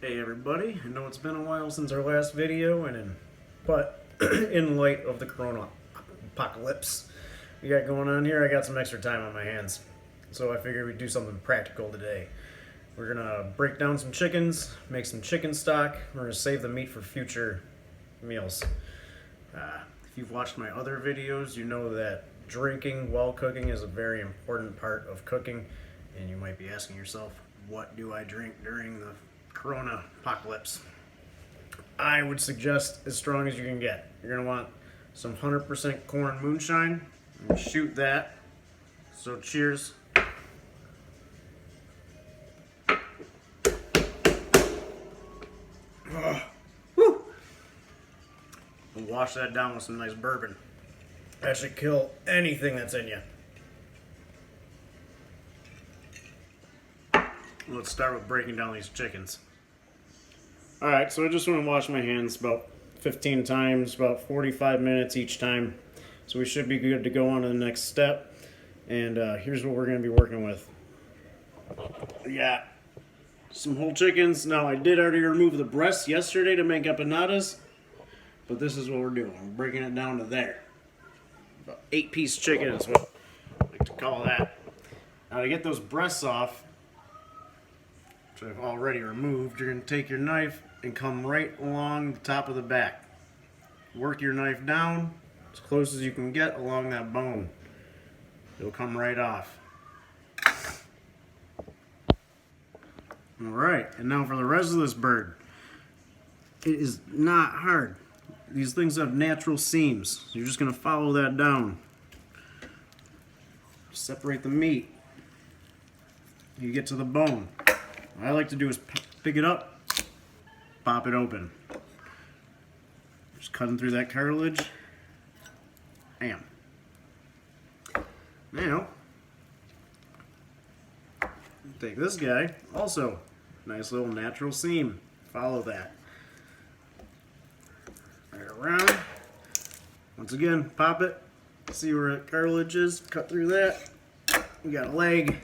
Hey everybody, I know it's been a while since our last video, but in light of the corona apocalypse we got going on here, I got some extra time on my hands. So I figured we'd do something practical today. We're gonna break down some chickens, make some chicken stock. We're gonna save the meat for future meals. If you've watched my other videos, you know that drinking while cooking is a very important part of cooking. And you might be asking yourself, what do I drink during the corona apocalypse? I would suggest as strong as you can get. You're gonna want some 100% corn moonshine and shoot that. So cheers. Woo. And wash that down with some nice bourbon. That should kill anything that's in you. Let's start with breaking down these chickens. Alright, so I just want to wash my hands about 15 times, about 45 minutes each time. So we should be good to go on to the next step. And here's what we're going to be working with. We got some whole chickens. Now I did already remove the breasts yesterday to make empanadas. But this is what we're doing. We're breaking it down to there. About 8-piece chicken is what I like to call that. Now to get those breasts off, which I've already removed, you're going to take your knife and come right along the top of the back. Work your knife down as close as you can get along that bone. It'll come right off. Alright, and now for the rest of this bird. It is not hard. These things have natural seams. You're just going to follow that down. Separate the meat. You get to the bone. What I like to do is pick it up, pop it open. Just cutting through that cartilage. Bam. Now, take this guy, also nice little natural seam. Follow that. Right around. Once again, pop it. See where the cartilage is. Cut through that. You got a leg.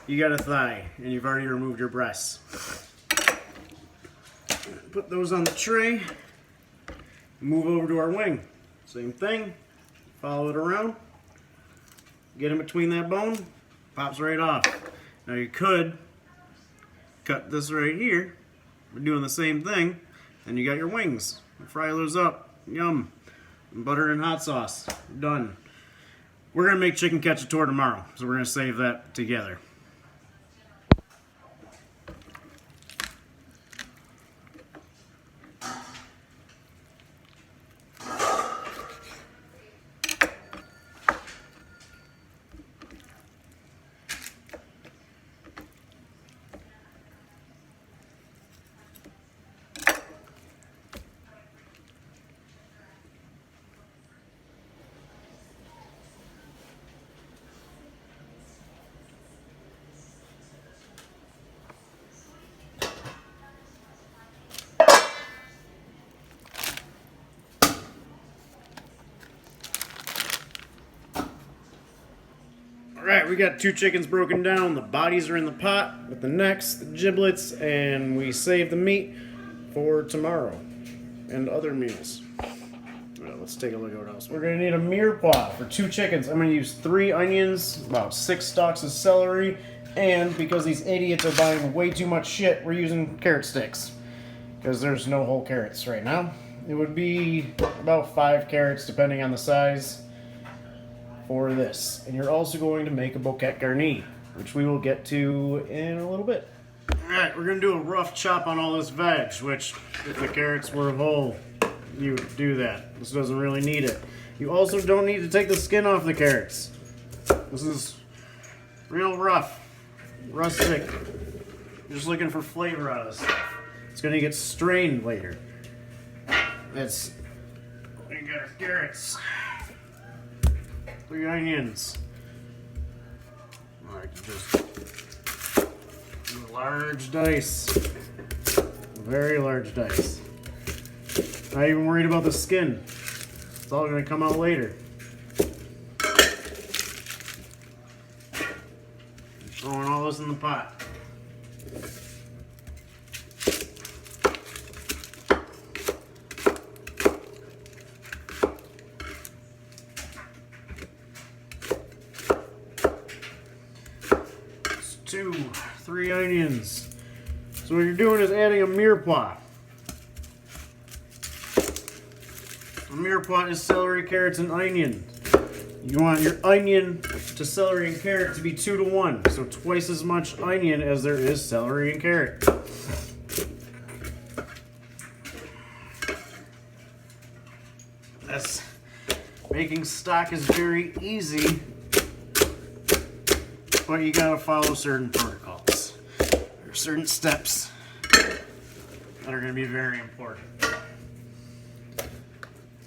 You got a thigh, and you've already removed your breasts. Put those on the tray. Move over to our wing. Same thing. Follow it around. Get in between that bone. Pops right off. Now you could cut this right here. We're doing the same thing. And you got your wings. Fry those up. Yum. Butter and hot sauce. Done. We're going to make chicken cacciatore tomorrow, so we're going to save that together. Alright, we got 2 chickens broken down. The bodies are in the pot with the necks, the giblets, and we save the meat for tomorrow and other meals. Well, let's take a look at what else. We're going to need a mirepoix for 2 chickens. I'm going to use 3 onions, about 6 stalks of celery, and because these idiots are buying way too much shit, we're using carrot sticks because there's no whole carrots right now. It would be about 5 carrots depending on the size for this. And you're also going to make a bouquet garni, which we will get to in a little bit. Alright, we're going to do a rough chop on all this veg, which if the carrots were whole, you would do that. This doesn't really need it. You also don't need to take the skin off the carrots. This is real rough, rustic. Just looking for flavor out of this stuff. It's going to get strained later. We got our carrots. 3 onions. I like to just do large dice. Very large dice. Not even worried about the skin. It's all going to come out later. Throwing all this in the pot. onions. So what you're doing is adding a mirepoix. A mirepoix is celery, carrots, and onion. You want your onion to celery and carrot to be 2 to 1, so twice as much onion as there is celery and carrot. Making stock is very easy, but you gotta follow certain protocols. There are certain steps that are gonna be very important.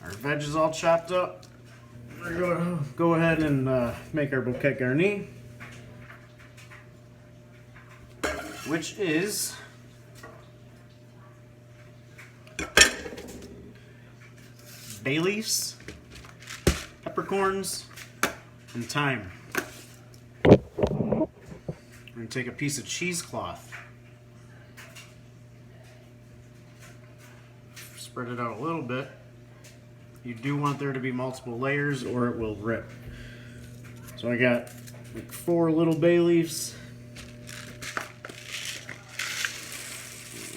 Our veg is all chopped up. We're gonna go ahead and make our bouquet garni, which is bay leaves, peppercorns, and thyme. We're going to take a piece of cheesecloth, spread it out a little bit. You do want there to be multiple layers or it will rip. So I got like 4 little bay leaves,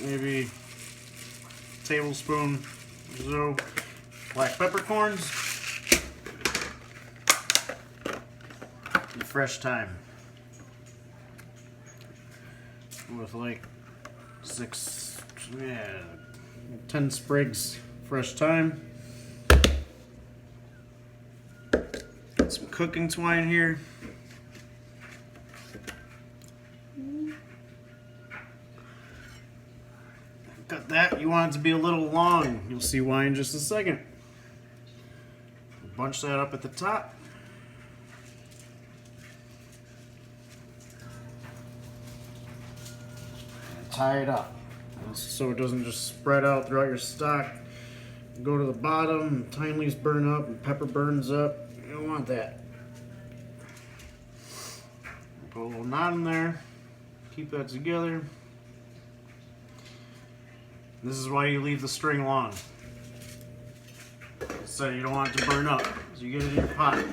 maybe a tablespoon or so black peppercorns, and fresh thyme with like 10 sprigs fresh thyme. Got some cooking twine here. Got that. You want it to be a little long. You'll see why in just a second. Bunch that up at the top. And tie it up so it doesn't just spread out throughout your stock. Go to the bottom, and thyme leaves burn up, and pepper burns up. You don't want that. Put a little knot in there. Keep that together. This is why you leave the string long. So you don't want it to burn up. So you get it in your pot.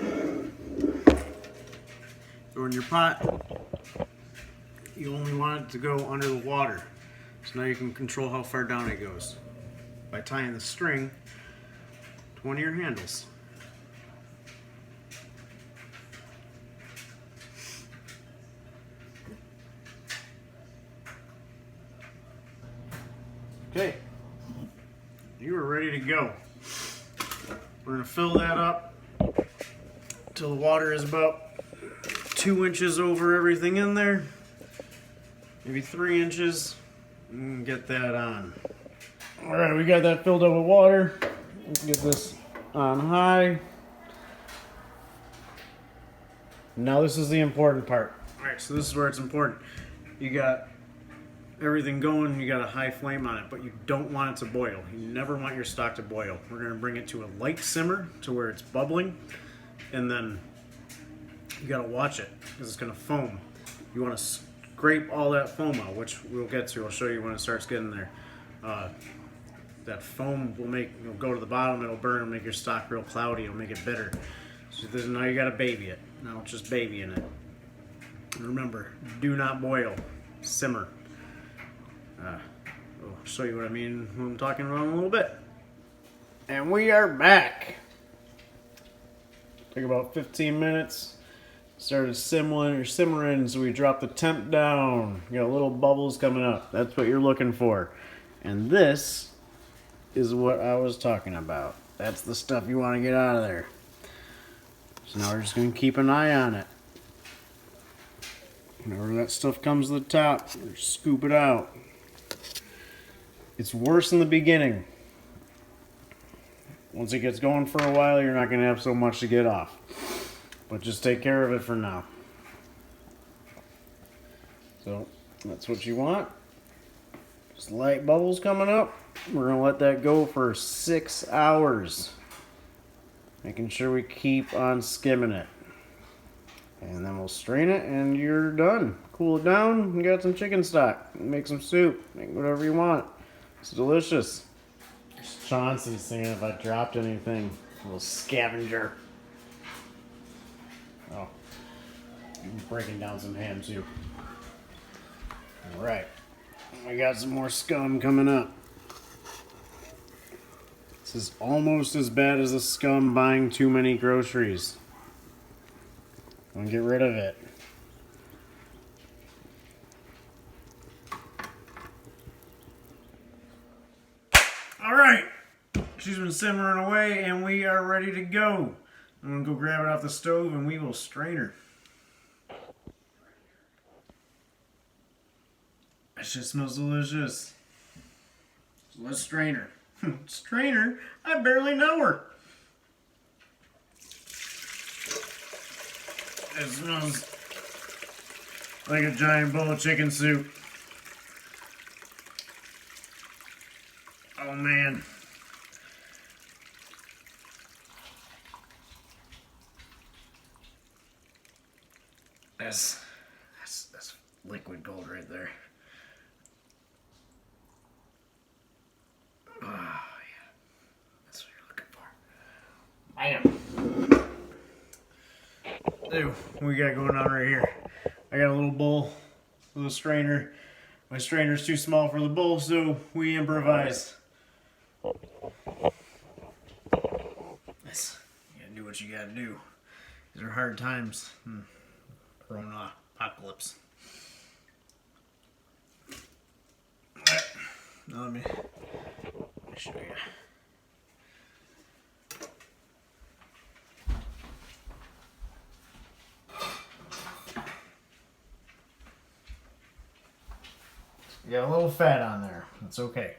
So in your pot, you only want it to go under the water. So now you can control how far down it goes by tying the string to one of your handles. Okay, you are ready to go. We're going to fill that up till the water is about 2 inches over everything in there, maybe 3 inches, and get that on. Alright, we got that filled up with water. Let's get this on high. Now this is the important part. Alright, so this is where it's important. You got everything going, you got a high flame on it, but you don't want it to boil. You never want your stock to boil. We're going to bring it to a light simmer to where it's bubbling, and then you got to watch it because it's going to foam. You want to scrape all that foam out, which we'll get to. I'll show you when it starts getting there. That foam will it'll go to the bottom, it'll burn, it'll make your stock real cloudy, it'll make it bitter. So now you got to baby it. Now it's just babying it. And remember, do not boil, simmer. I'll show you what I mean when I'm talking about in a little bit. And we are back. Took about 15 minutes. Started simmering, so we dropped the temp down. You got little bubbles coming up. That's what you're looking for. And this is what I was talking about. That's the stuff you want to get out of there. So now we're just going to keep an eye on it. Whenever that stuff comes to the top, scoop it out. It's worse in the beginning. Once it gets going for a while, you're not going to have so much to get off. But just take care of it for now. So that's what you want. Just light bubbles coming up. We're going to let that go for 6 hours. Making sure we keep on skimming it. And then we'll strain it and you're done. Cool it down. You got some chicken stock. Make some soup. Make whatever you want. It's delicious. Chauncey's saying if I dropped anything. A little scavenger. Oh. I'm breaking down some ham too. Alright, we got some more scum coming up. This is almost as bad as the scum buying too many groceries. I'm gonna get rid of it. Alright, she's been simmering away and we are ready to go. I'm gonna go grab it off the stove and we will strain her. That shit smells delicious. So let's strain her. Strain her? I barely know her. It smells like a giant bowl of chicken soup. Oh man. That's liquid gold right there. Oh yeah. That's what you're looking for. Bam. Dude, what we got going on right here? I got a little bowl with a strainer. My strainer's too small for the bowl, so we improvise. Yes, you gotta do what you gotta do. These are hard times. Corona apocalypse. Alright, now let me show you. You got a little fat on there. That's okay.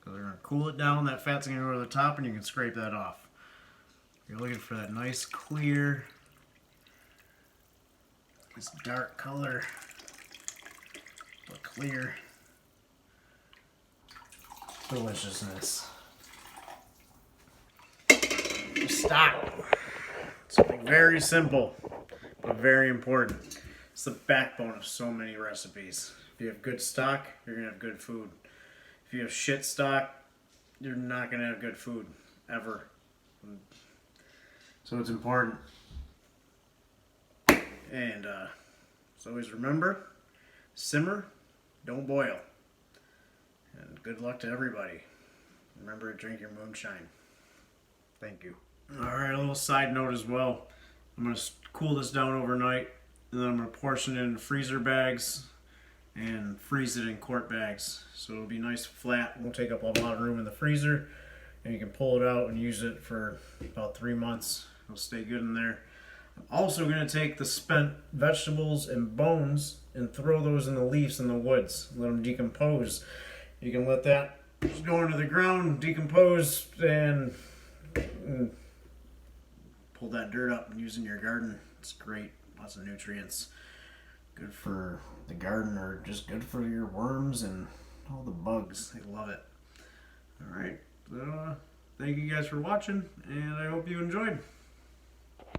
Because we're going to cool it down. That fat's going to go to the top and you can scrape that off. You're looking for that nice clear, this dark color, but clear deliciousness. Stock. Something very simple, but very important. It's the backbone of so many recipes. If you have good stock, you're going to have good food. If you have shit stock, you're not going to have good food, ever. So it's important. And so always remember, simmer, don't boil. And good luck to everybody. Remember to drink your moonshine. Thank you. Alright, a little side note as well. I'm going to cool this down overnight, and then I'm going to portion it in freezer bags and freeze it in quart bags. So it'll be nice flat, won't take up a lot of room in the freezer, and you can pull it out and use it for about 3 months. It'll stay good in there. I'm also going to take the spent vegetables and bones and throw those in the leaves in the woods. Let them decompose. You can let that just go into the ground, decompose, and pull that dirt up and use in your garden. It's great. Lots of nutrients. Good for the garden, or just good for your worms and all the bugs. They love it. Alright, so thank you guys for watching, and I hope you enjoyed.